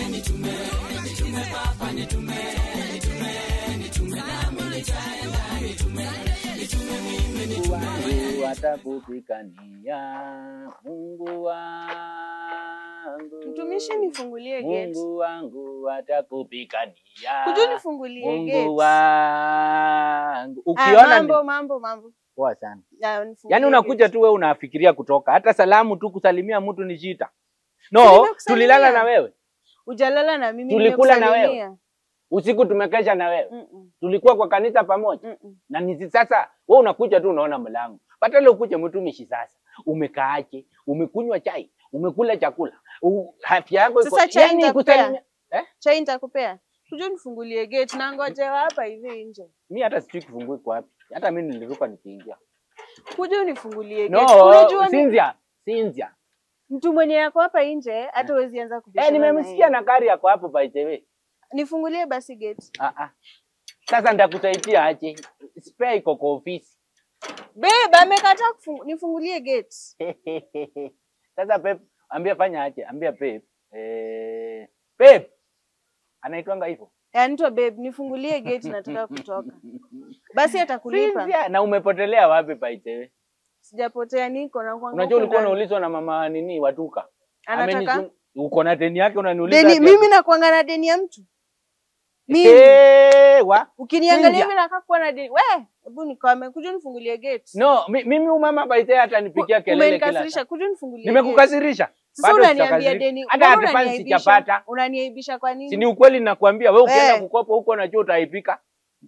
nitume papa nitume nami nitaenda nitume mimi nitume Mungu atakupigania Mungu wangu. Mtumishi nifungulie gate. Mungu wangu atakupigania. Kuja nifungulie gate. Mungu wangu. Ukiona mambo. Poa sana. Yaani unakuja tu wewe unafikiria kutoka. Hata salamu tu kusalimia mtu ni shida. No, tulilala na wewe. Hujalala na mimi. Tulikula na wewe. Usiku tumekesha na wewe. Tulikuwa kwa kanisa pamoja. Na nisi sasa wewe unakuja tu unaona mlango. Hata leo ukuje mtumishi sasa. Umekaaje? Umekunywa chai? Umekula chakula? Afya yako iko yani kusalimia. Chai nitakupea. Kuja nifungulie gate na ngoje hapa hivi nje. Mimi hata sijui kifungue kwa wapi. Hata mimi niliruka nikiingia. Kuja unifungulie gate. No, unajua Cynthia. Mtu mwenye yako hapa nje hata huwezi anza kubishana. Nimemsikia na gari yako hapo by the way. Nifungulie basi gate. Sasa ndakusaidia aje? Spare iko kwa ofisi. Babe, amekataa nifungulie gate. Sasa Pep, ambia fanya aje? Ambia Pep. Pep. Anaitwanga hivyo. Anaitwa babe, nifungulie gate nataka kutoka. Basi atakulipa. Na umepotelea wapi by the way? Sijapotea niko na kwangu. Unajua ulikuwa unaulizwa na mama nini Watuka? Anataka uko na deni yake unaniuliza. Deni mimi nakuanga na deni ya mtu. Mimi. Ukiniangalia mimi nakaa kuwa na deni. We, hebu nikome kuja nifungulie gate. No, mimi mama by the way hata nipigia kelele kila. Umenikasirisha kuja nifungulie gate. Nimekukasirisha. Sasa unaniambia deni. Hata advance sijapata. Unaniaibisha kwa nini? Si ni ukweli ninakwambia wewe ukienda kukopa huko unajua utaipika.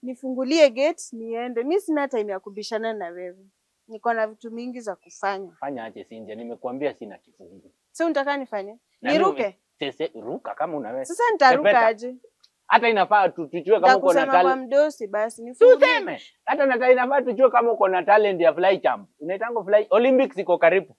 Nifungulie gate niende. Mimi sina time ya kubishana na wewe. Niko na vitu mingi za kufanya. Fanya aje Cynthia, nimekuambia sina kifungu. Sasa unataka nifanye? Niruke? Sasa ruka kama unaweza. Sasa nitaruka aje? Hata inafaa tujue kama uko na talent. Kwa mdosi basi nifungulie. Tuseme. Hata inafaa tujue kama uko na talent ya fly jump. Unaitango fly Olympics iko karibu.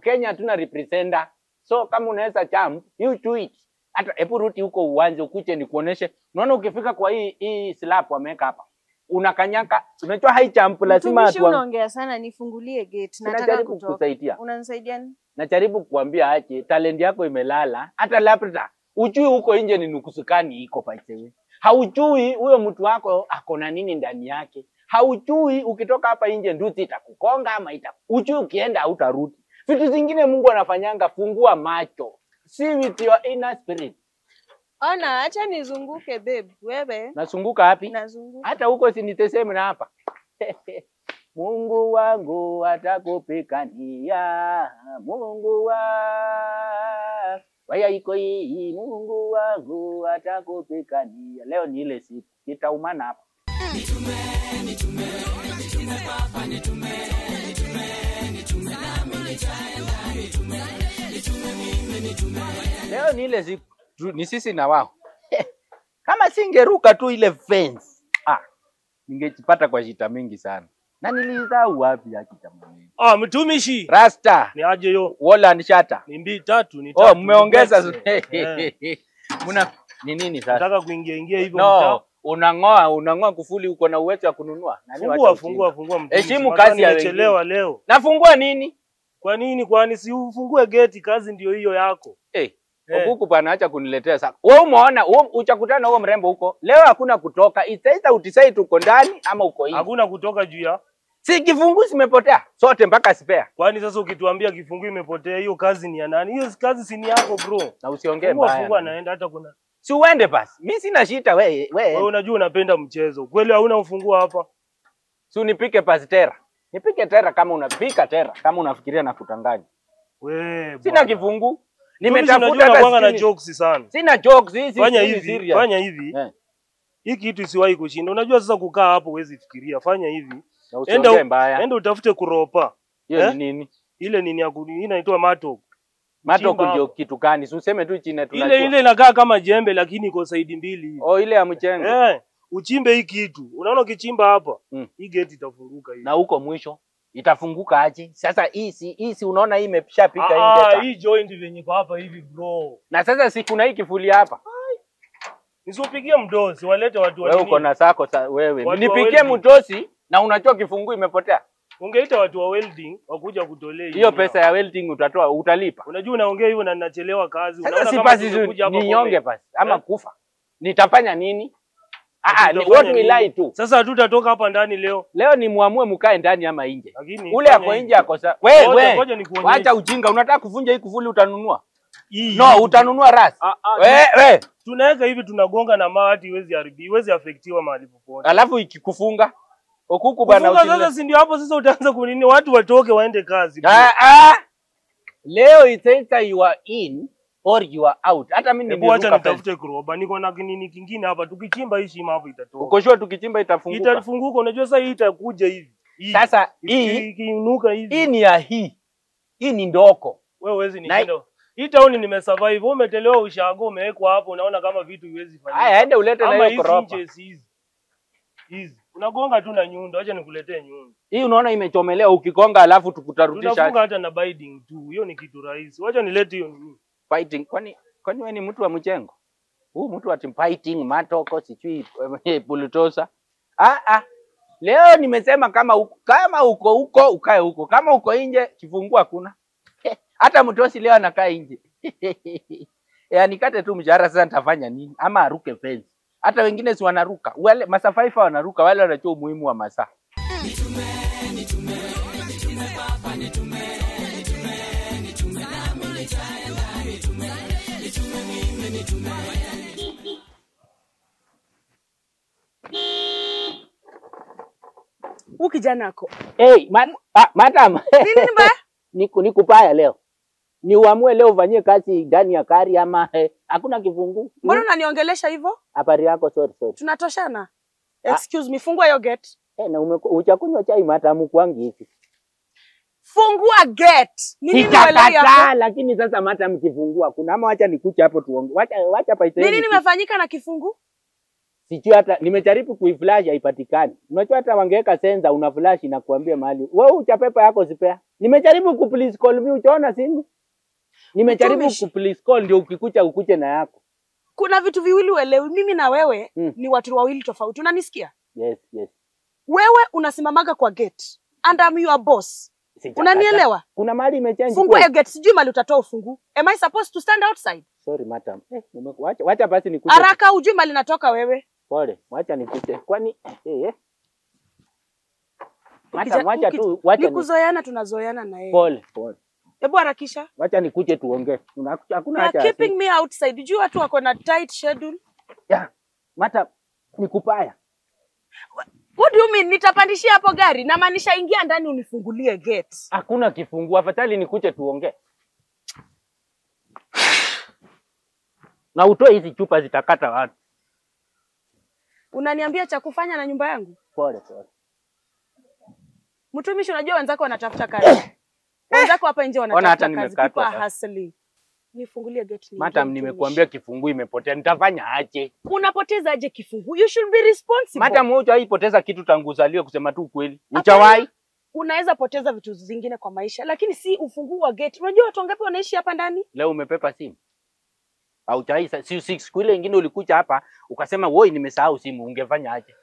Kenya hatuna representer. So kama unaweza jump, you do it. Hata hebu ruti huko uwanje ukuje nikuoneshe. Unaona ukifika kwa hii slap wameka hapa. Unakanyaka, unajua high jump lazima atu. Unaongea sana, nifungulie gate. Nataka kukusaidia. Unanisaidia nini? Najaribu kukuambia aje, talent yako imelala. Hata labda ujui huko nje ni nukusukani iko paisewe. Haujui huyo mtu wako ako na nini ndani yake. Haujui ukitoka hapa nje nduthi itakukonga ama ujui ukienda hautarudi. Vitu zingine Mungu anafanyanga, fungua macho. See with your inner spirit. Ona, acha nizunguke babe. Wewe. Nazunguka wapi? Nazunguka. Hata huko si niteseme na hapa. Mungu wangu atakupigania. Mungu wangu. Waya iko hii, Mungu wangu atakupigania. Leo ni ile siku. Nitaumana hapa. Nitume papa nitume nami nitaenda nitume mimi nitume. Leo ni ile siku. Ni sisi na wao. Kama singeruka tu ile fence. Ningejipata kwa shida mingi sana. Na nilizao wapi ya kitamani? Mtumishi. Rasta. Ni aje yo? Wala ni shata. Ni 2 ni 3. Mmeongeza. Muna ni nini sasa? Nataka kuingia hivyo mtaa. Unangoa kufuli uko na uwezo wa kununua. Fungua mtumishi. Heshimu kazi ya wengine. Nimechelewa leo. Nafungua nini? Kwa nini? Kwani si ufungue gate, kazi ndio hiyo yako. Huku pana acha kuniletea sasa. Wewe umeona uchakutana na huo mrembo huko. Leo hakuna kutoka. Itaita utisai tuko ndani ama uko nje. Hakuna kutoka juu ya. Si kifungu simepotea. Sote mpaka spare. Kwani sasa ukituambia kifungu imepotea, hiyo kazi ni ya nani? Hiyo kazi si ni yako bro. Na usiongee mbaya. Fungua naenda hata kuna. Si uende basi. Mimi sina shida wewe. Wewe unajua unapenda mchezo. Kweli hauna ufungua hapa? Si unipike pastera. Nipike tera kama unapika tera kama unafikiria na kutanganya. Wewe. Sina kifungu. Nimetafuta hata na jokes sana. Sina jokes hizi. Fanya hivi. Hiki kitu isiwahi kushinda. Unajua sasa kukaa hapo huwezi fikiria. Fanya hivi. Enda utafute kuropa. Hiyo ni nini? Ile nini ya inaitwa matok. Matok ndio kitu gani? Si useme tu chini tunajua. Ile inakaa kama jembe lakini iko side mbili hivi. Ile ya mchengo. Uchimbe hii kitu. Unaona ukichimba hapa, hii gate itafunguka hivi. Na huko mwisho itafunguka aje? Sasa hii si unaona hii imeshapika nje. Hii joint venye kwa hapa hivi bro. Na sasa si kuna hii kifuli hapa. Nisiupigie mdosi, walete watu wewe uko na sako wewe. Nipigie mdosi na unajua kifungu imepotea. Ungeita watu wa welding wakuja kutolea hiyo pesa ya welding utatoa, utalipa. Unajua unaongea hivyo na ninachelewa kazi. Unaona kama ni nyonge basi ama kufa. Nitafanya nini? What will I do? Sasa hatutatoka hapa ndani leo. Leo ni muamue mkae ndani ama nje. Ule hapo nje akosa. Wewe, acha ujinga, unataka kuvunja hii kufuli utanunua? No, utanunua rasi. Wewe, tunaweka hivi tunagonga na mati iwezi haribi, iwezi affectiwa mahali popote. Alafu ikikufunga okuku bana usinile. Sasa si ndio hapo sasa utaanza kunini watu watoke waende kazi. Leo it's either you are in or you are out. Hata mimi nimeacha nitafute kuroba. Niko na kinini kingine hapa, tukichimba hii shimo hapo itatoka. Uko sure tukichimba itafunguka? Itafunguka. Unajua sasa hii itakuja hivi. Sasa hii ikiinuka hivi. Hii ni ya hii. Hii ni ndoko. Wewe huwezi nishinda. Hii town nimesurvive. Wewe umetelewa ushago umewekwa hapo, unaona kama vitu hiwezi fanyika. Haya, ende ulete na hiyo koropa. Hizi. Unagonga tu na nyundo, acha nikuletee nyundo. Hii unaona imechomelea, ukigonga alafu tukutarudisha. Tunafunga hata na binding tu. Hiyo ni kitu rahisi. Acha nilete hiyo nini? Fighting. Kwani wewe ni mtu wa mjengo? Mtu wa fighting, matoko, sijui bulutosa. Leo nimesema kama uko huko ukae huko. Kama uko nje kifungua hakuna. Hata mtosi leo anakaa nje. Nikate tu mshahara sasa nitafanya nini? Ama aruke fence. Hata wengine si wanaruka. Wale masafaifa wanaruka, wale wanajua umuhimu wa masaa. Kijanako. Madam. Nini mbaya? Nikupaya leo. Ni uamue leo ufanyie kazi ndani ya kari ama hakuna kifungu. Mbona unaniongelesha hivyo? Habari yako, sorry. Tunatoshana. Excuse me, fungua hiyo gate. Na uchakunywa chai matamu kwangu hivi. Fungua gate. Nini nimelewa? Lakini sasa matamu kifungua kuna ama wacha nikuche hapo tuonge. Wacha paite. Nini nimefanyika na kifungu? Sijui hata nimejaribu kuiflash haipatikani. Unajua hata wangeweka sensa una flash na kuambia mahali. Wewe uchapepa yako zipea. Nimejaribu ku please call me uchaona simu. Nimejaribu ku please call ndio ukikucha ukuche na yako. Kuna vitu viwili uelewi, mimi na wewe ni watu wawili tofauti. Unanisikia? Yes. Wewe unasimamaga kwa gate and I'm your boss. Unanielewa? Kuna mali imechange. Fungua hiyo gate, sijui mali utatoa ufungu. Am I supposed to stand outside? Sorry madam. Wacha basi nikuje. Haraka ujui mali natoka wewe. Pole, wacha nikuje. Kwani Madam, wacha tu, wacha nikuzoeana tunazoeana na yeye. Pole. Hebu harakisha. Wacha nikuje tuongee. Hakuna haja. Keeping me outside. Did you watu wako na tight schedule? Yeah. Madam, nikupaya. What do you mean? Nitapandishia hapo gari na maanisha ingia ndani unifungulie gate. Hakuna kifungua, afadhali nikuje tuongee. Na utoe hizi chupa zitakata watu. Unaniambia cha kufanya na nyumba yangu? Pole. Mtumishi, unajua wenzako wanatafuta kazi. Wenzako hapa nje wanatafuta kazi. People hustling. Nifungulie gate ni. Madam, nimekuambia kifungu imepotea. Nitafanya aje? Unapoteza aje kifungu? You should be responsible. Madam, wewe haipoteza kitu tangu uzaliwe kusema tu ukweli. Uchawahi? Unaweza poteza vitu zingine kwa maisha, lakini si ufunguo wa gate. Unajua watu wangapi wanaishi hapa ndani? Leo umepepa simu. Au chai siku ile nyingine ulikuja hapa ukasema woi nimesahau simu, ungefanya aje?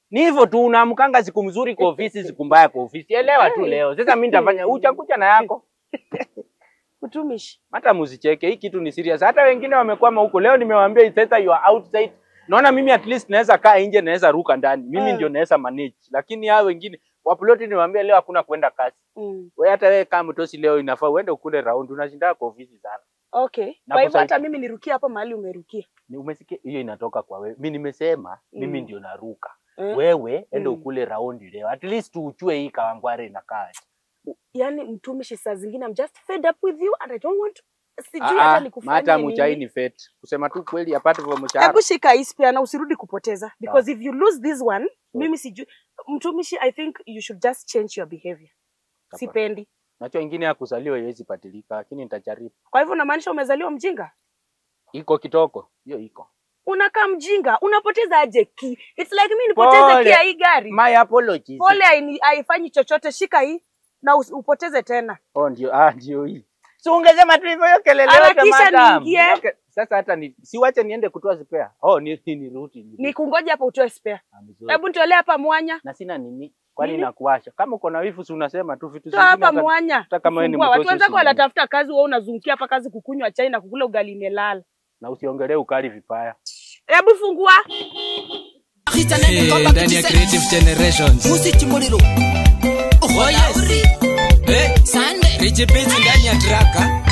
Ni hivyo tu, unaamkanga siku mzuri kwa ofisi, siku mbaya kwa ofisi. Elewa tu leo. Sasa mimi nitafanya uchakucha na yako. Utumishi. Hata msicheke, hii kitu ni serious. Hata wengine wamekwama huko. Leo nimewaambia sasa you are outside. Naona mimi at least naweza kaa nje, naweza ruka ndani. Mimi ndio naweza manage. Lakini hao wengine waploti niwaambia leo hakuna kwenda kazi. Wewe hata wewe kama mtosi leo inafaa uende ukule round, unashinda kwa ofisi sana. Okay. Kwa hivyo hata mimi nirukia hapo mahali umerukia. Ni umesikia hiyo inatoka kwa wewe. Mimi nimesema mimi ndio naruka. Wewe ende ukule round leo. At least uchue hii kawangware inakaa. Yaani mtumishi, saa zingine I'm just fed up with you and I don't want to. Sijui hata nikufanyia nini. Hata mchai ni fed. Kusema tu kweli apart from mchara. Hebu shika hii pia na usirudi kupoteza because if you lose this one, mimi sijui. Mtumishi, I think you should just change your behavior. Sipendi. Nacho wengine ya kuzaliwa haiwezi patilika, lakini nitajaribu. Kwa hivyo unamaanisha umezaliwa mjinga? Iko kitoko, hiyo iko. Unakaa mjinga, unapoteza aje ki? It's like mimi nipoteze kia hii gari. My apologies. Pole haifanyi chochote, shika hii na upoteze tena. Ndio hii. So ungesema tu hivyo kelele yote madam. Sasa hata siwache niende kutoa spare. Ni ruti. Nikungoje hapa utoe spare. Hebu nitolee hapa mwanya. Na sina nini. Kwani nakuwasha? Kama uko na wifu si unasema tu vitu zingine. Hapa mwanya. Hata kama wewe ni mtoto. Watu wenzako wanatafuta kazi, wewe unazungukia hapa kazi kukunywa chai na kukula ugali imelala. Na usiongelee ukali vipaya. Hebu fungua. Ndani ya Creative Generations. Muziki muliro. Oh yes. Sunday. Rich Beats ndani ya Draka.